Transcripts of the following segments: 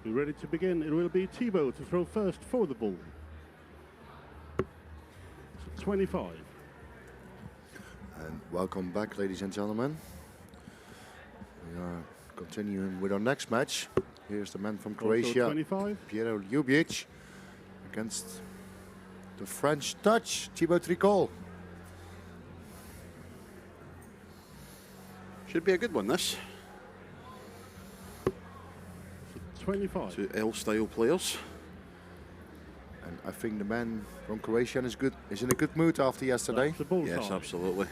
Ready to begin. It will be Thibault to throw first for the ball. 25. And welcome back, ladies and gentlemen. We are continuing with our next match. Here's the man from Croatia, Thibault Liubic, against the French Dutch, Thibault Tricole. Should be a good one, this. 25. Two L-style players. And I think the man from Croatia is in a good mood after yesterday. Yes, absolutely.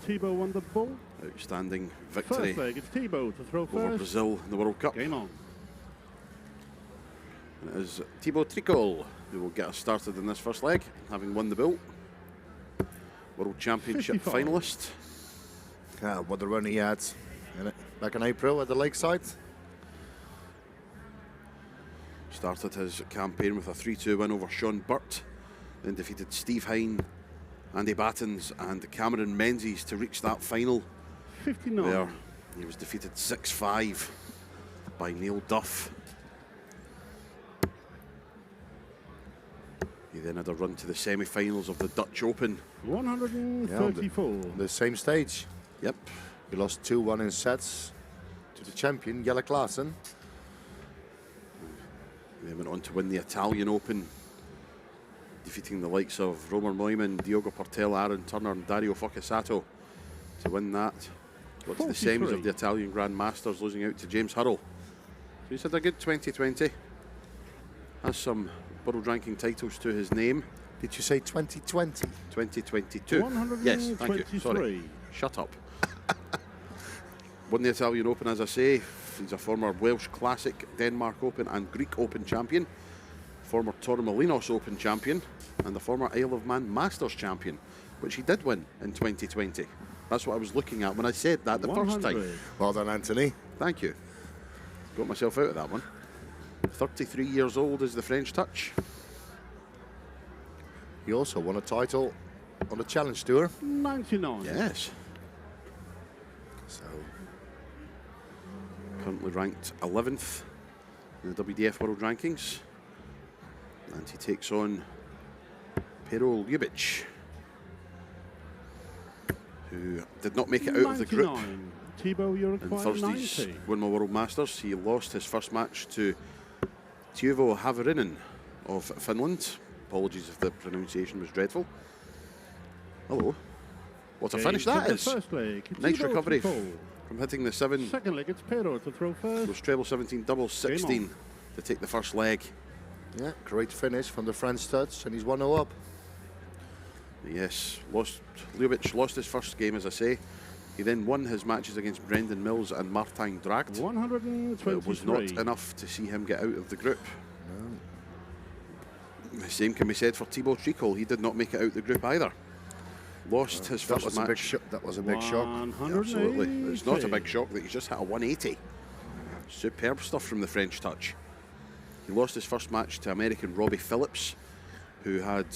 Thibault won the ball. Outstanding victory First leg, it's Thibault to throw over first. Brazil in the World Cup. Game on. And it is Thibault Tricole who will get us started in this first leg, having won the belt. World Championship 55. finalist. What a run he had back in April at the Lakeside. Started his campaign with a 3-2 win over Sean Burt, then defeated Steve Hine, Andy Battens and Cameron Menzies to reach that final 59. where he was defeated 6-5 by Neil Duff. He then had a run to the semi-finals of the Dutch Open. 134. The same stage. Yep. He lost 2-1 in sets to the champion, Jelle Klaassen. He went on to win the Italian Open, defeating the likes of Romer Neumann, Diogo Portela, Aaron Turner and Dario Foccasato to win that. Got to the semis of the Italian Grand Masters, losing out to James Hurrell. So he's had a good 2020. Has some world ranking titles to his name. Did you say 2020? 2022. Yes, thank you. Sorry. Shut up. Won the Italian Open, as I say. He's a former Welsh Classic, Denmark Open and Greek Open champion, former Torremolinos Open champion, and the former Isle of Man Masters champion, which he did win in 2020. That's what I was looking at when I said that the 100. first time. Well done, Anthony. Thank you. Got myself out of that one. 33 years old is the French Touch. He also won a title on the Challenge Tour. 99. Yes. So currently ranked 11th in the WDF World Rankings. And he takes on Thibault Liubic, who did not make it out of the group Thibault, you in require Thursday's 90. Winter World Masters. He lost his first match to Teuvo Haverinen of Finland. Apologies if the pronunciation was dreadful. Hello. What a finish that is. First leg, Nice Thibault recovery Tricole. from hitting the 7. Second leg, it's Pero to throw first. Goes treble 17, double 16 to take the first leg. yeah, great finish from the French Dutch, and he's 1-0 up. Yes, Liubic lost his first game, as I say. He then won his matches against Brendan Mills and Martijn Dragt. 123. It was not enough to see him get out of the group. No. The same can be said for Thibault Tricole. He did not make it out the group either. Lost his first match. That was a big shock. Yeah, absolutely. It's not a big shock that he's just hit a 180. Superb stuff from the French Touch. He lost his first match to American Robbie Phillips, who had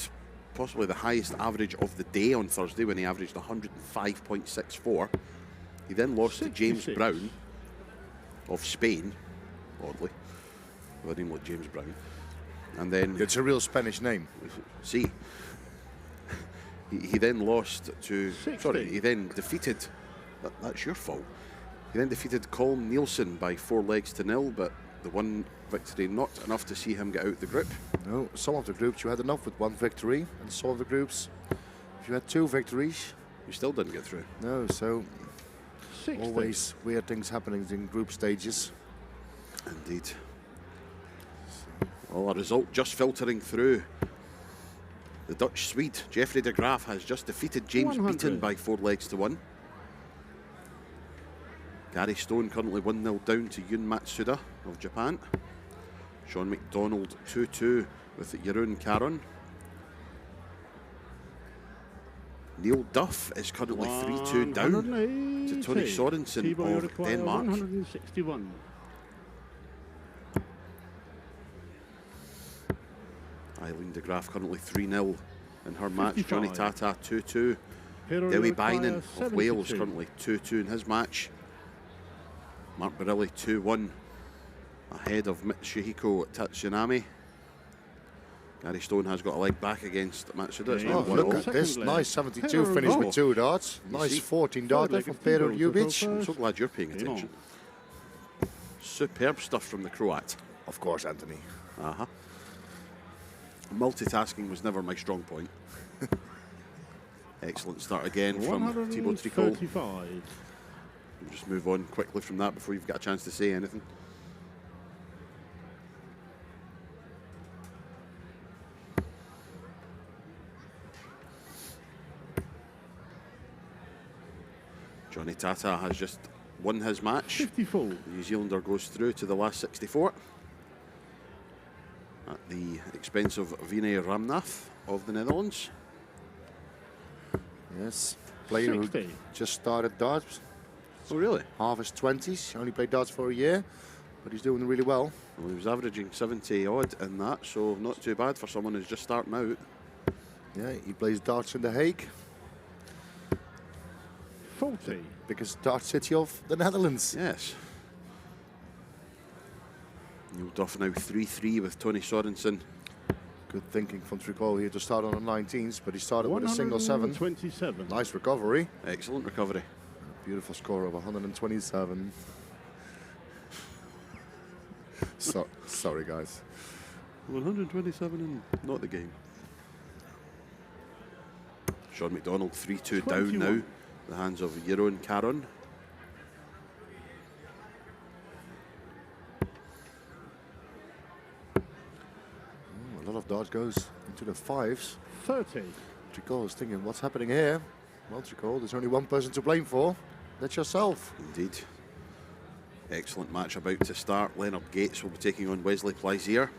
possibly the highest average of the day on Thursday when he averaged 105.64. He then lost to James Brown of Spain, oddly, with a name like James Brown. And then it's a real Spanish name. See, he then lost to. 60. Sorry, he then defeated. That's your fault. He then defeated Colm Nielsen by 4-0, but the one victory not enough to see him get out the group. No, some of the groups you had enough with 1 victory, and some of the groups, if you had 2 victories, you still didn't get through. No, so 60. always weird things happening in group stages. Indeed. Well, a result just filtering through. The Dutch Swede, Jeffrey de Graaf, has just defeated James 100. Beaton by 4-1. Gary Stone currently 1-0 down to Yun Matsuda of Japan. Sean McDonald 2-2 with Jeroen Caron. Neil Duff is currently 3-2 down to Tony Sorensen of Denmark. 161. Eileen de Graaf currently 3-0 in her match. 55. Johnny Tata 2-2. Dewi Binen of Wales currently 2-2 in his match. Mark Barilli 2-1 ahead of Mitsuhiko Tatsunami. Gary Stone has got a leg back against Matsuda. It's Yeah. Oh, not one look all. at this. Second Nice leg. 72 finish Oh. with 2 darts. You Nice see. 14 dart there from Pero Thibault Tricole Liubic. I'm so glad you're paying Game on. attention. Superb stuff from the Croat. Of course, Anthony. Uh-huh. Multitasking was never my strong point. Excellent start again from Thibault Tricole. 135. We'll just move on quickly from that before you've got a chance to say anything. Johnny Tata has just won his match. 54. The New Zealander goes through to the last 64 at the expense of Vinay Ramnath of the Netherlands. Yes. Player who 60. just started darts. Oh, really? Half his 20s. Only played darts for a year, but he's doing really well. Well, he was averaging 70 odd in that, so not too bad for someone who's just starting out. Yeah, he plays darts in The Hague, 40. biggest dart city of the Netherlands. Yes. Neil Duff now 3-3 with Tony Sorensen. Good thinking from Tricole here to start on the 19s, but he started with a single 7. 127. Nice recovery. Excellent recovery. Beautiful score of 127. Sorry, guys. 127 and not the game. Sean McDonald 3-2 down 21. now. The hands of Jeroen Caron. A lot of darts goes into the 5s. 30. Tricole is thinking, what's happening here? Well, Tricole, there's only one person to blame for. That's yourself. Indeed. Excellent match about to start. Leonard Gates will be taking on Wesley Plaisier.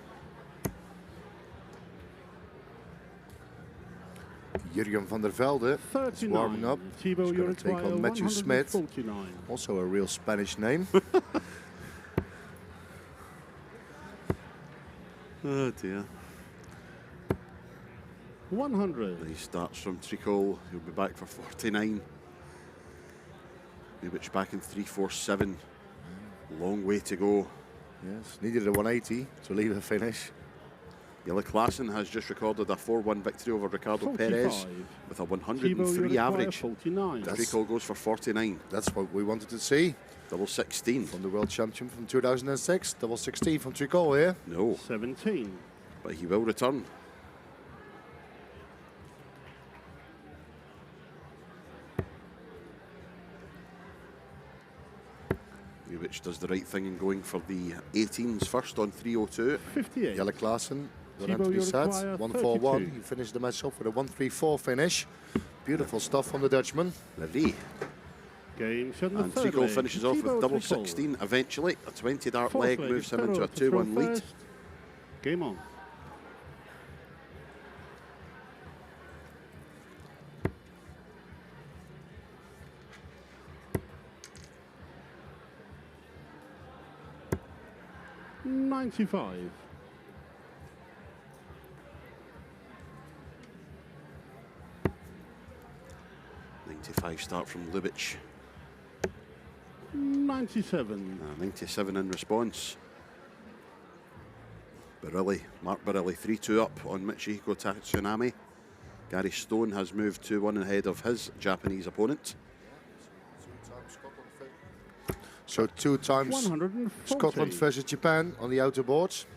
Jurgen van der Velde is 39. warming up. Thibault He's going to take on Matthew Smith. 149. Also a real Spanish name. Oh dear. 100. He starts from Tricole. He'll be back for 49. Liubic back in 3-4-7. Long way to go. Yes, needed a 180 to leave the finish. Jelle Klaassen has just recorded a 4-1 victory over Ricardo 45. Perez with a Thibault 103 Tricole, average. 49. Tricole goes for 49. That's what we wanted to see Double 16. from the world champion from 2006. Double 16 from Tricole here. No, 17. but he will return. Liubic does the right thing in going for the 18s first on 302. 58. Jelle Klaassen, got Thibault Anthony set, Tricole, 1-4-1. 32. He finished the match off with a 1-3-4 finish. Beautiful stuff from the Dutchman. Marie. Game shot in the And third Tricole leg. finishes off with Thibault double Tricole. 16 eventually. A 20 dart Fourth leg leg moves is him into a Perrault to throw 2-1 lead. first. Game on. $95. 95 start from Liubic. 97. 97 in response. Mark Barilli 3-2 up on Michihiko Tatsunami. Gary Stone has moved 2-1 ahead of his Japanese opponent. So 2 times 140. Scotland versus Japan on the outer boards.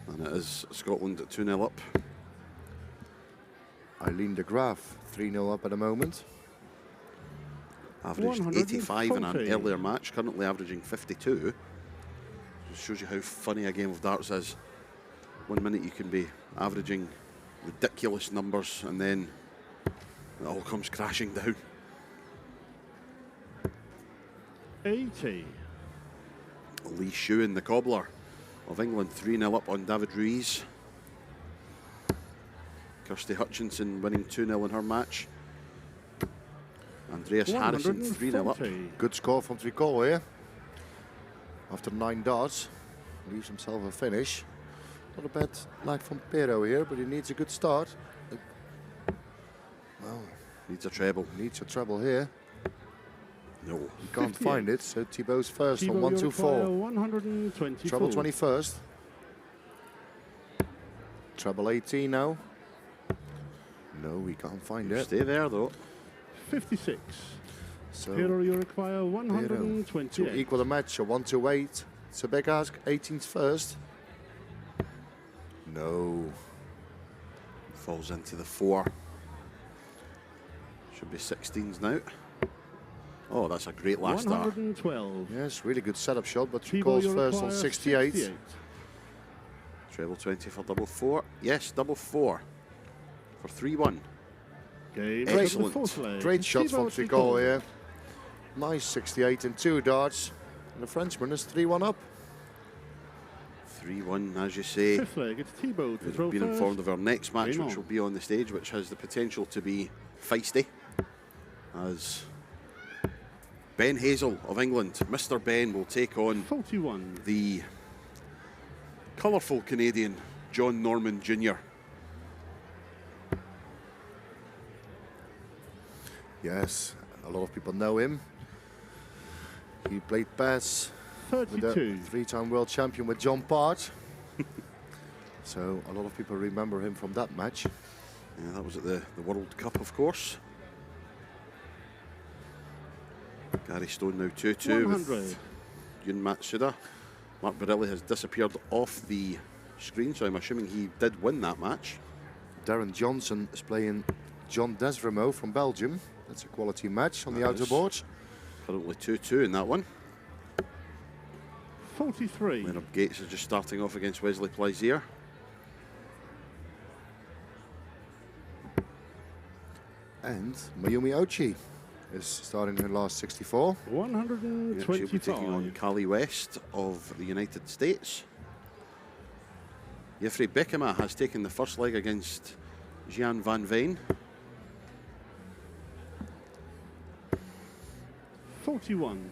And it is Scotland at 2-0 up. Eileen de Graaf 3-0 up at the moment. Averaged 85 in an 140. earlier match, currently averaging 52. Just shows you how funny a game of darts is. 1 minute you can be averaging ridiculous numbers and then it all comes crashing down. 80. Lee Shewan, the cobbler of England, 3-0 up on David Ruiz. Kirsty Hutchinson winning 2-0 in her match. Andreas Harrison 3-0 up. 140. Good score from Tricole here. After 9 darts, leaves himself a finish. Not a bad night from Pero here, but he needs a good start. Well, Needs a treble. needs a treble here. No. You can't find it, so Thibault's first on 1, 2, 4. 124. Treble 21st. Treble 18 now. No, we can't find it. Stay there though. 56. So Pero you require to 128. equal the match, a 1, 2, 8. It's a big ask. 18's first. No. Falls into the 4. Should be 16s now. Oh, that's a great last start. 112. Yes, really good setup shot, but Thibault, Tricole's you first on require 68. Treble 20 for double 4. Yes, double 4 for 3-1. Game Excellent. for the fourth leg. Great shots from Thibault Tricole here. Nice 68 and 2 darts. And the Frenchman is 3-1 up. 3-1, as you say. Fifth leg, it's Thibault to We've throw been first. informed of our next match, Game which on. will be on the stage, which has the potential to be feisty. As Ben Hazel of England, Mr. Ben, will take on 41. the colourful Canadian John Norman Jr. Yes, a lot of people know him. He played pass with the 32. 3-time world champion with John Part. So a lot of people remember him from that match. Yeah, that was at the World Cup, of course. Gary Stone now 2-2 100. with Yun Matsuda. Mark Barilli has disappeared off the screen, so I'm assuming he did win that match. Darren Johnson is playing John Desvremo from Belgium. That's a quality match on the That outer is. boards. Currently 2-2 in that one. 43. Leonard Gates is just starting off against Wesley Plaisir. And Mayumi Ochi is starting her last 64. She'll be taking on 125. Kali West of the United States. Jeffrey Beckema has taken the first leg against Gian Van Veen. 41.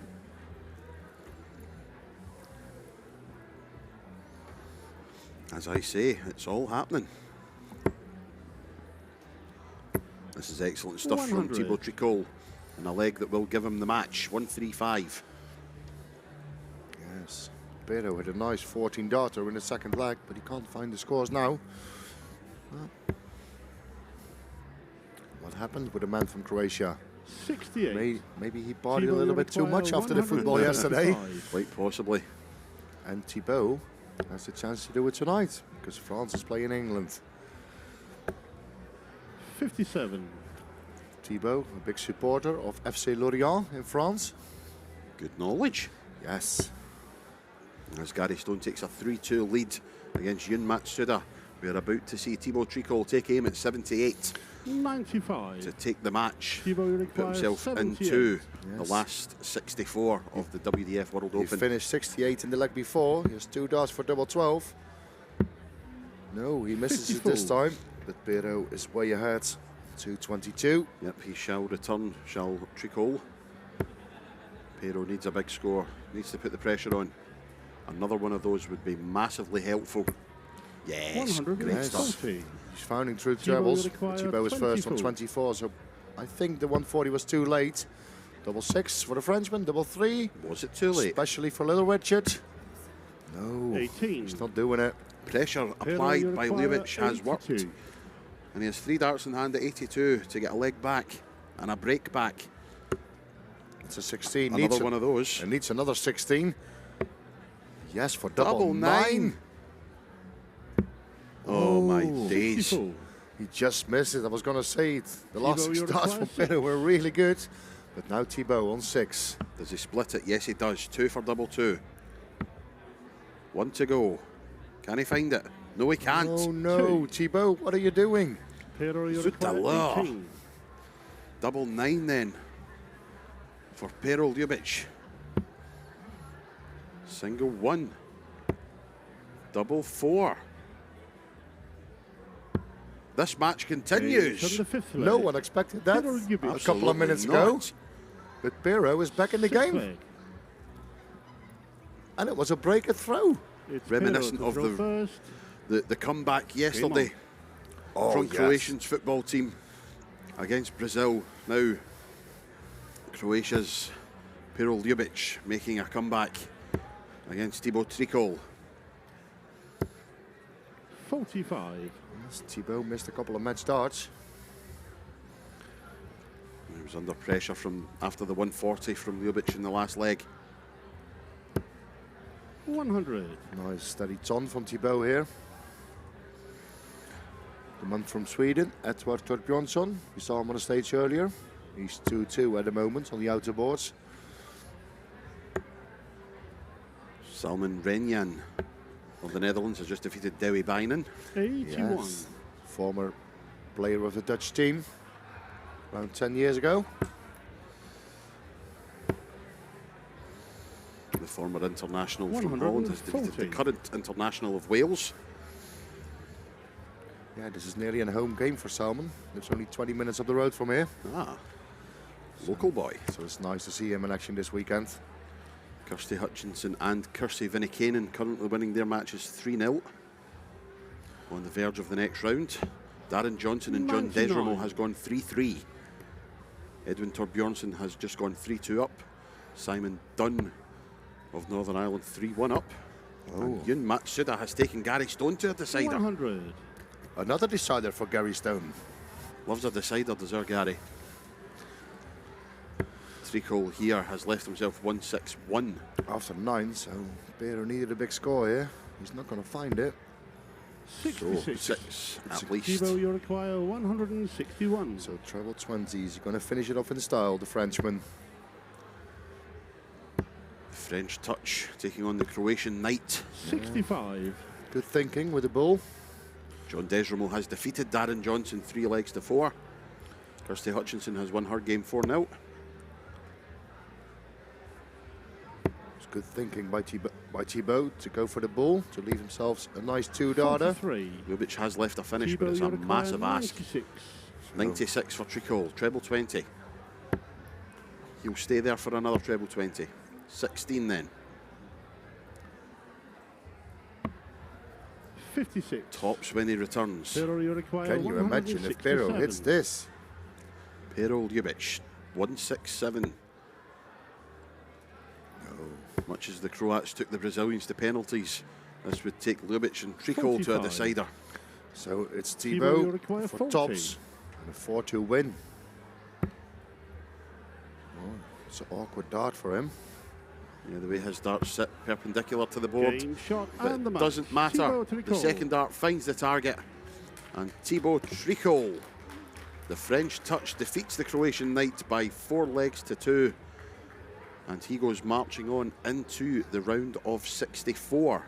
As I say, it's all happening. This is excellent stuff from 100. Thibault Tricole, and a leg that will give him the match. 135. Yes, Pero had a nice 14 darter in the second leg, but he can't find the scores now. What happened with the man from Croatia? 68. Maybe he partied a Thibault, little you bit too require much after the football yesterday. 125. Quite possibly. And Thibault has the chance to do it tonight, because France is playing England. 57. Thibault, a big supporter of FC Lorient in France. Good knowledge. Yes. As Gary Stone takes a 3-2 lead against Yun Matsuda, we are about to see Thibault Tricole take aim at 78 95. to take the match, Thibault put requires himself 78. into Yes. the last 64 of the WDF World He Open. finished 68 in the leg before. He has 2 darts for double 12. No, he misses it this 54. time. But Pero is way ahead. 222. Yep, he shall return, shall Tricole. Pero needs a big score, needs to put the pressure on. Another one of those would be massively helpful. Yes, great 140. stuff. He's finding through Thibault trebles. requires Thibault was first on 24. 24, so I think the 140 was too late. Double 6 for the Frenchman, double 3. Was it too late? Especially for little Richard. No, 18. he's not doing it. Pressure Pero applied you by require Liubic has worked. 82. And he has 3 darts in hand at 82 to get a leg back and a break back. It's a 16. Another one of those. It needs another 16. Yes, for Double double 9. 9. Oh my Oh. days. 54. He just missed it. I was going to say it. The last Thibault, 6 you darts require from Pero 6. were really good. But now Thibault on 6. Does he split it? Yes, he does. 2 for double 2. 1 to go. Can he find it? No, he can't. Oh no, Thibault, what are you doing? Pero you Zut require alors. 18. Double 9 then for Pero Liubic. Single 1. Double 4. This match From continues. the fifth leg. No one expected that Thibault Liubic. a couple of Absolutely minutes not. ago. But Pero is back in the Sixth game. leg. And it was a break and throw. It's Reminiscent Pero to of throw the- first. The comeback yesterday Oh, from yes. Croatian's football team against Brazil. Now, Croatia's Thibault Liubic making a comeback against Thibault Tricole. 45. Yes, Thibault missed a couple of match starts. He was under pressure from after the 140 from Liubic in the last leg. 100. Nice steady ton from Thibault here. The man from Sweden, Edward Torbjörnsson. We saw him on the stage earlier. He's 2-2 at the moment on the outer boards. Salman Renjan of the Netherlands has just defeated Dewi Bijnen. 81. Yes, former player of the Dutch team around 10 years ago. The former international from Holland has defeated the 140. current international of Wales. Yeah, this is nearly a home game for Salman. It's only 20 minutes up the road from here. Local boy. So it's nice to see him in action this weekend. Kirsty Hutchinson and Kirsty Vinnikainen currently winning their matches 3-0. On the verge of the next round. Darren Johnson and John 99. Desramo has gone 3-3. Edwin Torbjörnsson has just gone 3-2 up. Simon Dunn of Northern Ireland 3-1 up. And Yun Matsuda has taken Gary Stone to a decider. 100. Another decider for Gary Stone. Loves a decider, does our Gary. Tricole here has left himself 1-6-1. After 9, so Pero needed a big score here. He's not going to find it. 66. 6 at least. Thibault, you require 161. So treble 20s. He's going to finish it off in style, the Frenchman. French touch taking on the Croatian knight. 65. Good thinking with the bull. John Desramo has defeated Darren Johnson 3 legs to 4. Kirsty Hutchinson has won her game 4-0. It's good thinking by Thibault to go for the bull, to leave himself a nice 2-darter. 43. Liubic has left a finish, Thibault, but it's you a require massive ask. 96. 96 for Tricole, treble 20. He'll stay there for another treble 20. 16 then. 56. Tops when he returns. Thibault, you require Can you imagine if Pero hits this? Thibault Liubic, 1-6-7. No. Much as the Croats took the Brazilians to penalties, this would take Liubic and Tricole to a 45. decider. So it's Thibault, you Thibault require for 40. tops and a 4-2 win. Oh, it's an awkward dart for him. Yeah, the way his darts sit perpendicular to the board. Game shot But and the it match. doesn't matter. Thibault The Tricole. second dart finds the target. And Thibault Tricole, the French touch, defeats the Croatian knight by 4 legs to 2. And he goes marching on into the round of 64.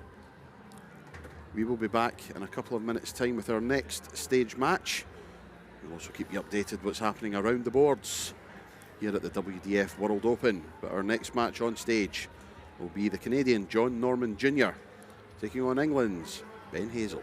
We will be back in a couple of minutes' time with our next stage match. We'll also keep you updated what's happening around the boards here at the WDF World Open. But our next match on stage will be the Canadian John Norman Jr. taking on England's Ben Hazel.